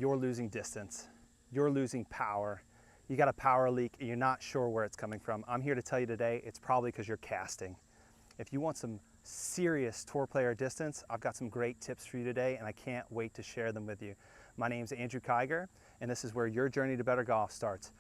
You're losing distance, you're losing power, you got a power leak and you're not sure where it's coming from. I'm here to tell you today, it's probably because you're casting. If you want some serious tour player distance, I've got some great tips for you today and I can't wait to share them with you. My name's Andrew Kiger and this is where your journey to better golf starts,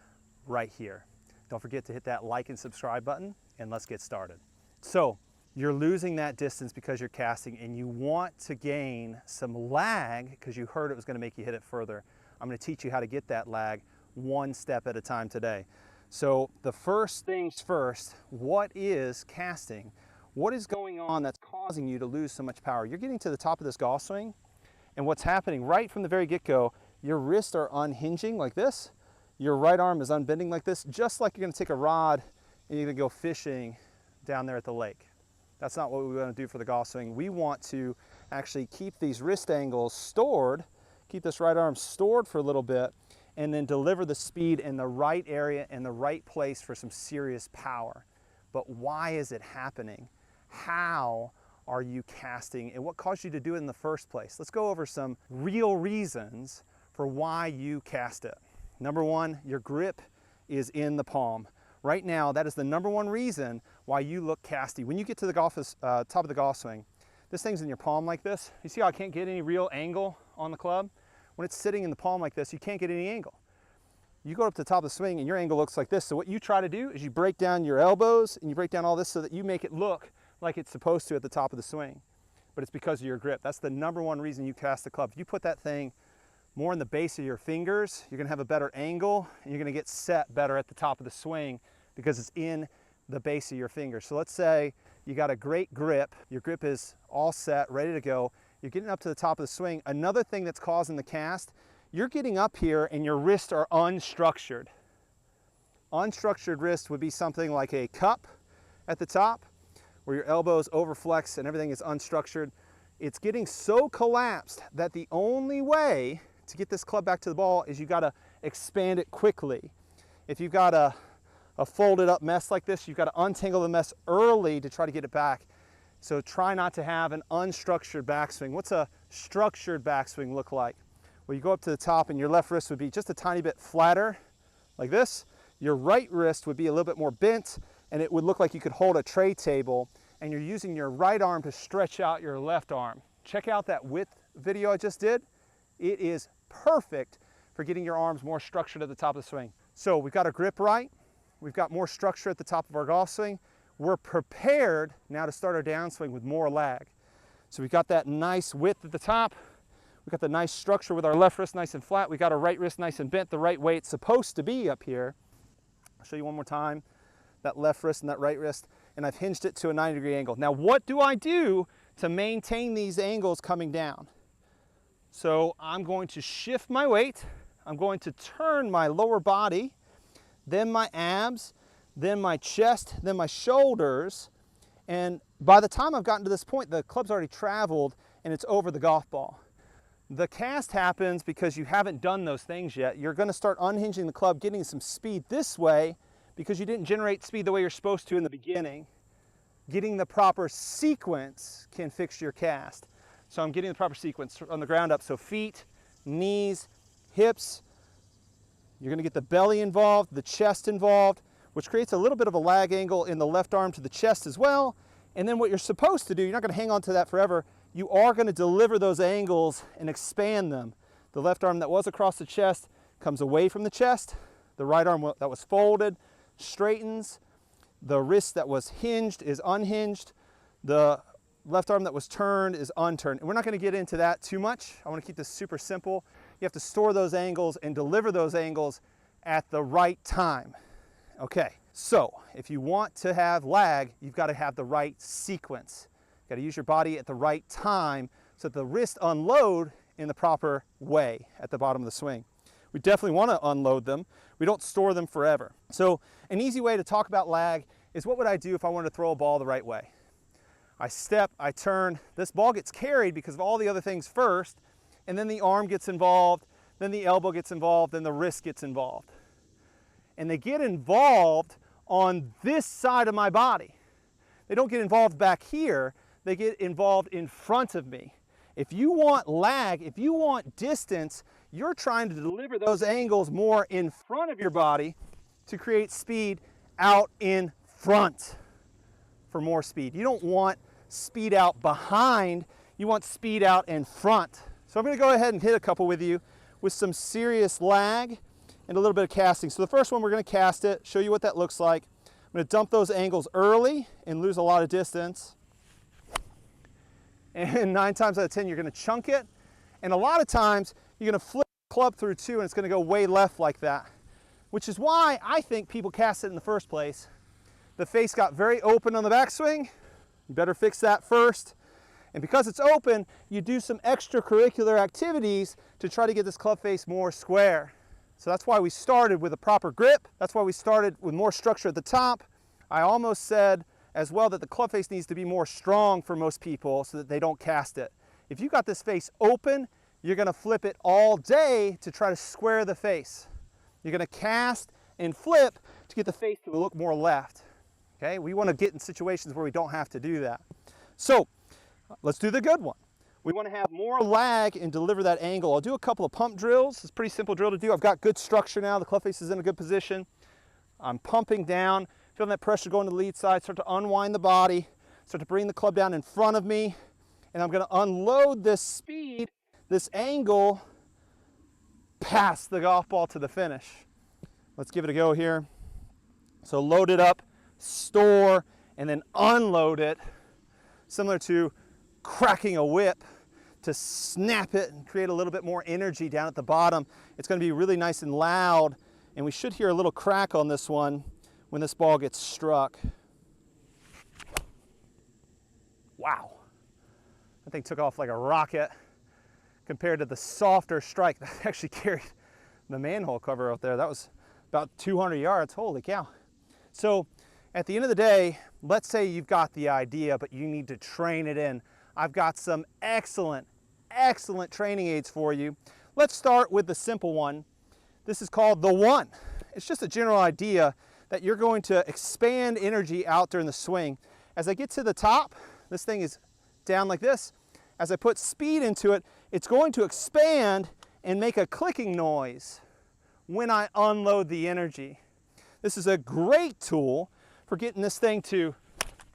right here. Don't forget to hit that like and subscribe button and let's get started. So, you're losing that distance because you're casting and you want to gain some lag because you heard it was going to make you hit it further. I'm going to teach you how to get that lag one step at a time today. So the first things first, what is casting? What is going on that's causing you to lose so much power? You're getting to the top of this golf swing and what's happening right from the very get-go, your wrists are unhinging like this. Your right arm is unbending like this, just like you're going to take a rod and you're going to go fishing down there at the lake. That's not what we want to do for the golf swing. We want to actually keep these wrist angles stored, keep this right arm stored for a little bit, and then deliver the speed in the right area and the right place for some serious power. But why is it happening? How are you casting and what caused you to do it in the first place? Let's go over some real reasons for why you cast it. Number one, your grip is in the palm. Right now, that is the number one reason why you look casty. When you get to the top of the golf swing, this thing's in your palm like this. You see how I can't get any real angle on the club? When it's sitting in the palm like this, you can't get any angle. You go up to the top of the swing and your angle looks like this. So what you try to do is you break down your elbows and you break down all this so that you make it look like it's supposed to at the top of the swing. But it's because of your grip. That's the number one reason you cast the club. If you put that thing more in the base of your fingers, you're gonna have a better angle and you're gonna get set better at the top of the swing because it's in the base of your fingers. So let's say you got a great grip, your grip is all set, ready to go, you're getting up to the top of the swing. Another thing that's causing the cast, you're getting up here and your wrists are unstructured. Unstructured wrist would be something like a cup at the top where your elbows overflex and everything is unstructured. It's getting so collapsed that the only way to get this club back to the ball is you gotta expand it quickly. If you've got a folded up mess like this, you've got to untangle the mess early to try to get it back. So try not to have an unstructured backswing. What's a structured backswing look like? Well, you go up to the top and your left wrist would be just a tiny bit flatter like this. Your right wrist would be a little bit more bent and it would look like you could hold a tray table and you're using your right arm to stretch out your left arm. Check out that width video I just did. It is perfect for getting your arms more structured at the top of the swing. So we've got our grip right. We've got more structure at the top of our golf swing. We're prepared now to start our downswing with more lag. So we've got that nice width at the top. We've got the nice structure with our left wrist nice and flat. We've got our right wrist nice and bent the right way it's supposed to be up here. I'll show you one more time. That left wrist and that right wrist. And I've hinged it to a 90-degree angle. Now what do I do to maintain these angles coming down? So I'm going to shift my weight. I'm going to turn my lower body, then my abs, then my chest, then my shoulders. And by the time I've gotten to this point, the club's already traveled and it's over the golf ball. The cast happens because you haven't done those things yet. You're gonna start unhinging the club, getting some speed this way because you didn't generate speed the way you're supposed to in the beginning. Getting the proper sequence can fix your cast. So I'm getting the proper sequence on the ground up. So feet, knees, hips. You're gonna get the belly involved, the chest involved, which creates a little bit of a lag angle in the left arm to the chest as well. And then what you're supposed to do, you're not gonna hang on to that forever, you are gonna deliver those angles and expand them. The left arm that was across the chest comes away from the chest. The right arm that was folded straightens. The wrist that was hinged is unhinged. The left arm that was turned is unturned. And we're not gonna get into that too much. I wanna keep this super simple. You have to store those angles and deliver those angles at the right time. Okay, so if you want to have lag, you've got to have the right sequence. You've got to use your body at the right time so that the wrists unload in the proper way at the bottom of the swing. We definitely want to unload them. We don't store them forever. So an easy way to talk about lag is what would I do if I wanted to throw a ball the right way? I step, I turn, this ball gets carried because of all the other things first, and then the arm gets involved, then the elbow gets involved, then the wrist gets involved. And they get involved on this side of my body. They don't get involved back here, they get involved in front of me. If you want lag, if you want distance, you're trying to deliver those angles more in front of your body to create speed out in front for more speed. You don't want speed out behind, you want speed out in front. So I'm going to go ahead and hit a couple with you with some serious lag and a little bit of casting. So the first one, we're going to cast it, show you what that looks like. I'm going to dump those angles early and lose a lot of distance. And 9 times out of 10, you're going to chunk it. And a lot of times, you're going to flip the club through 2 and it's going to go way left like that, which is why I think people cast it in the first place. The face got very open on the backswing. You better fix that first. And because it's open, you do some extracurricular activities to try to get this club face more square. So that's why we started with a proper grip. That's why we started with more structure at the top. I almost said as well that the club face needs to be more strong for most people so that they don't cast it. If you got this face open, you're going to flip it all day to try to square the face. You're going to cast and flip to get the face to look more left. Okay, we want to get in situations where we don't have to do that. So let's do the good one. We want to have more lag and deliver that angle. I'll do a couple of pump drills. It's a pretty simple drill to do. I've got good structure now. The club face is in a good position. I'm pumping down, feeling that pressure going to the lead side, start to unwind the body, start to bring the club down in front of me, and I'm going to unload this speed, this angle, past the golf ball to the finish. Let's give it a go here. So load it up, store, and then unload it, similar to cracking a whip, to snap it and create a little bit more energy down at the bottom. It's going to be really nice and loud, and we should hear a little crack on this one when this ball gets struck. Wow, that thing took off like a rocket compared to the softer strike that actually carried the manhole cover out there. That was about 200 yards, holy cow. So at the end of the day, let's say you've got the idea, but you need to train it in. I've got some excellent training aids for you. Let's start with the simple one. This is called the one. It's just a general idea that you're going to expand energy out during the swing. As I get to the top, this thing is down like this. As I put speed into it, it's going to expand and make a clicking noise when I unload the energy. This is a great tool for getting this thing to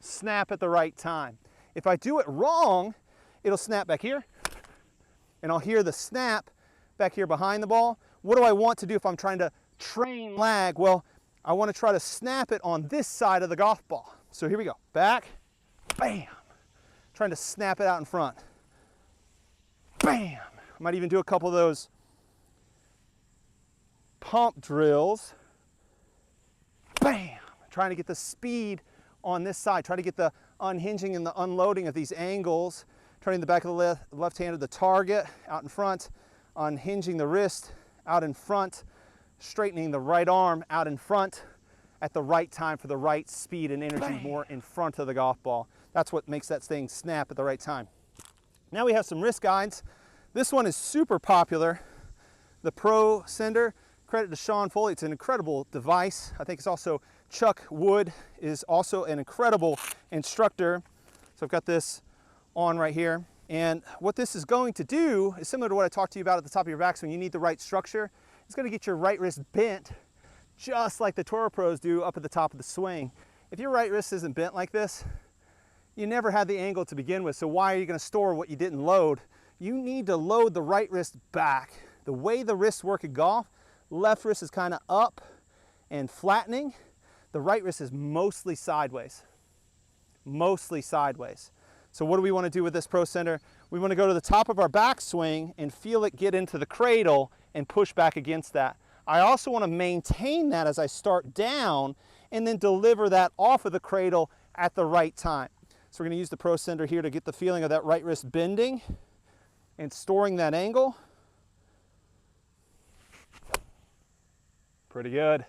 snap at the right time. If I do it wrong, it'll snap back here, and I'll hear the snap back here behind the ball. What do I want to do if I'm trying to train lag? Well, I want to try to snap it on this side of the golf ball. So here we go. Back, bam. Trying to snap it out in front. Bam. I might even do a couple of those pump drills. Bam. Trying to get the speed on this side. Try to get the unhinging and the unloading of these angles. Turning the back of the left hand of the target out in front. Unhinging the wrist out in front. Straightening the right arm out in front at the right time for the right speed and energy. Bam. More in front of the golf ball. That's what makes that thing snap at the right time. Now we have some wrist guides. This one is super popular. The Pro Sender. Credit to Sean Foley. It's an incredible device. I think it's also Chuck Wood is also an incredible instructor. So I've got this on right here. And what this is going to do is similar to what I talked to you about at the top of your backswing. You need the right structure. It's going to get your right wrist bent just like the Toro Pros do up at the top of the swing. If your right wrist isn't bent like this, you never had the angle to begin with. So why are you going to store what you didn't load? You need to load the right wrist back. The way the wrists work in golf, left wrist is kind of up and flattening. The right wrist is mostly sideways. Mostly sideways. So what do we want to do with this Pro Center? We want to go to the top of our backswing and feel it get into the cradle and push back against that. I also want to maintain that as I start down and then deliver that off of the cradle at the right time. So we're going to use the Pro Center here to get the feeling of that right wrist bending and storing that angle. Pretty good.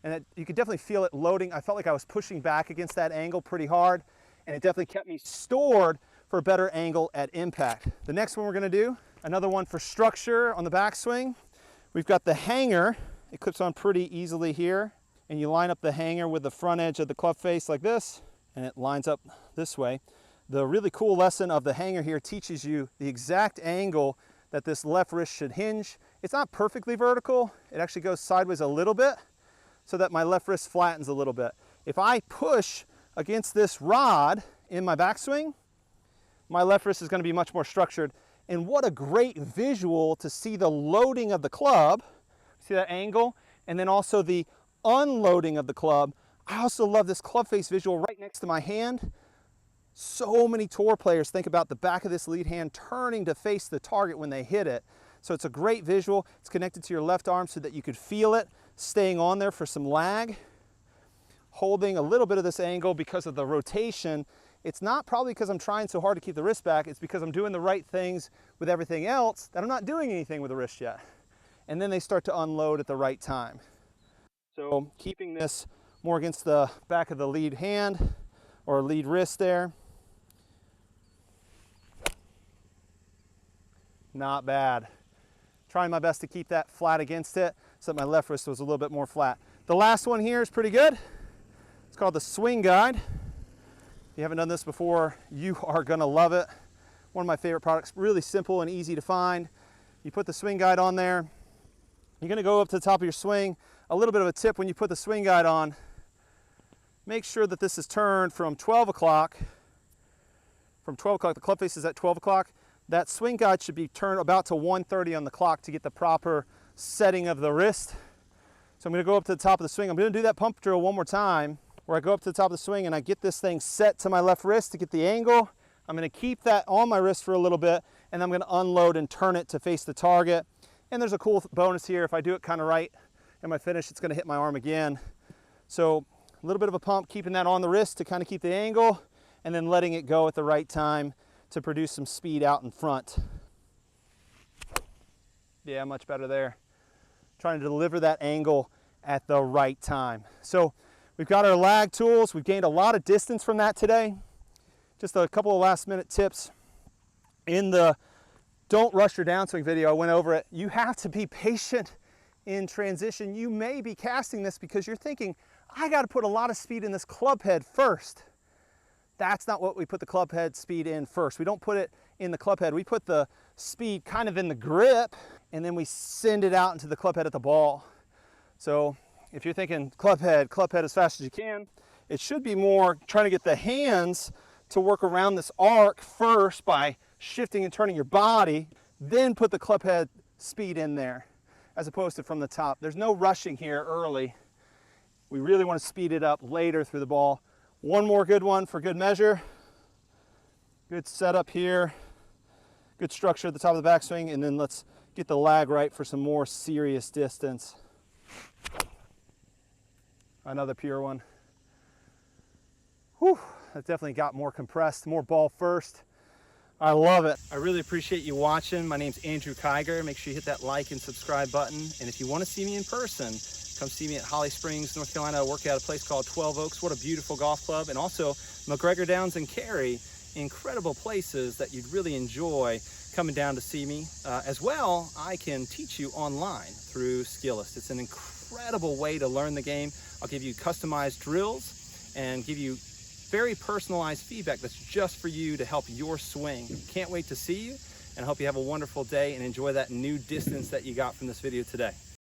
And you could definitely feel it loading. I felt like I was pushing back against that angle pretty hard, and it definitely kept me stored for a better angle at impact. The next one we're going to do, another one for structure on the backswing. We've got the hanger. It clips on pretty easily here, and you line up the hanger with the front edge of the club face like this, and it lines up this way. The really cool lesson of the hanger here teaches you the exact angle that this left wrist should hinge. It's not perfectly vertical. It actually goes sideways a little bit so that my left wrist flattens a little bit. If I push against this rod in my backswing, my left wrist is going to be much more structured. And what a great visual to see the loading of the club. See that angle? And then also the unloading of the club. I also love this club face visual right next to my hand. So many tour players think about the back of this lead hand turning to face the target when they hit it. So it's a great visual. It's connected to your left arm so that you could feel it staying on there for some lag. Holding a little bit of this angle because of the rotation. It's not probably because I'm trying so hard to keep the wrist back. It's because I'm doing the right things with everything else that I'm not doing anything with the wrist yet. And then they start to unload at the right time. So keeping this more against the back of the lead hand or lead wrist there. Not bad. Trying my best to keep that flat against it so that my left wrist was a little bit more flat. The last one here is pretty good. It's called the swing guide. If you haven't done this before, you are gonna love it. One of my favorite products, really simple and easy to find. You put the swing guide on there. You're gonna go up to the top of your swing. A little bit of a tip when you put the swing guide on, make sure that this is turned from 12 o'clock. From 12 o'clock, the club face is at 12 o'clock. That swing guide should be turned about to 1:30 on the clock to get the proper setting of the wrist. So I'm gonna go up to the top of the swing. I'm gonna do that pump drill one more time where I go up to the top of the swing and I get this thing set to my left wrist to get the angle. I'm gonna keep that on my wrist for a little bit and I'm gonna unload and turn it to face the target. And there's a cool bonus here. If I do it kind of right in my finish, it's gonna hit my arm again. So a little bit of a pump, keeping that on the wrist to kind of keep the angle and then letting it go at the right time to produce some speed out in front. Yeah, much better there. Trying to deliver that angle at the right time. So we've got our lag tools. We've gained a lot of distance from that today. Just a couple of last minute tips. In the don't rush your downswing video, I went over it. You have to be patient in transition. You may be casting this because you're thinking, I got to put a lot of speed in this club head first. That's not what we put the club head speed in first. We don't put it in the club head. We put the speed kind of in the grip and then we send it out into the club head at the ball. So if you're thinking club head as fast as you can, it should be more trying to get the hands to work around this arc first by shifting and turning your body, then put the club head speed in there as opposed to from the top. There's no rushing here early. We really want to speed it up later through the ball. One more good one for good measure. Good setup here. Good structure at the top of the backswing, and then let's get the lag right for some more serious distance. Another pure one. Whew, that definitely got more compressed, more ball first. I love it. I really appreciate you watching. My name's Andrew Kiger. Make sure you hit that like and subscribe button. And if you want to see me in person, come see me at Holly Springs, North Carolina. I work at a place called 12 Oaks. What a beautiful golf club. And also McGregor Downs and Cary, incredible places that you'd really enjoy coming down to see me. As well, I can teach you online through Skillest. It's an incredible way to learn the game. I'll give you customized drills and give you very personalized feedback that's just for you to help your swing. Can't wait to see you, and I hope you have a wonderful day and enjoy that new distance that you got from this video today.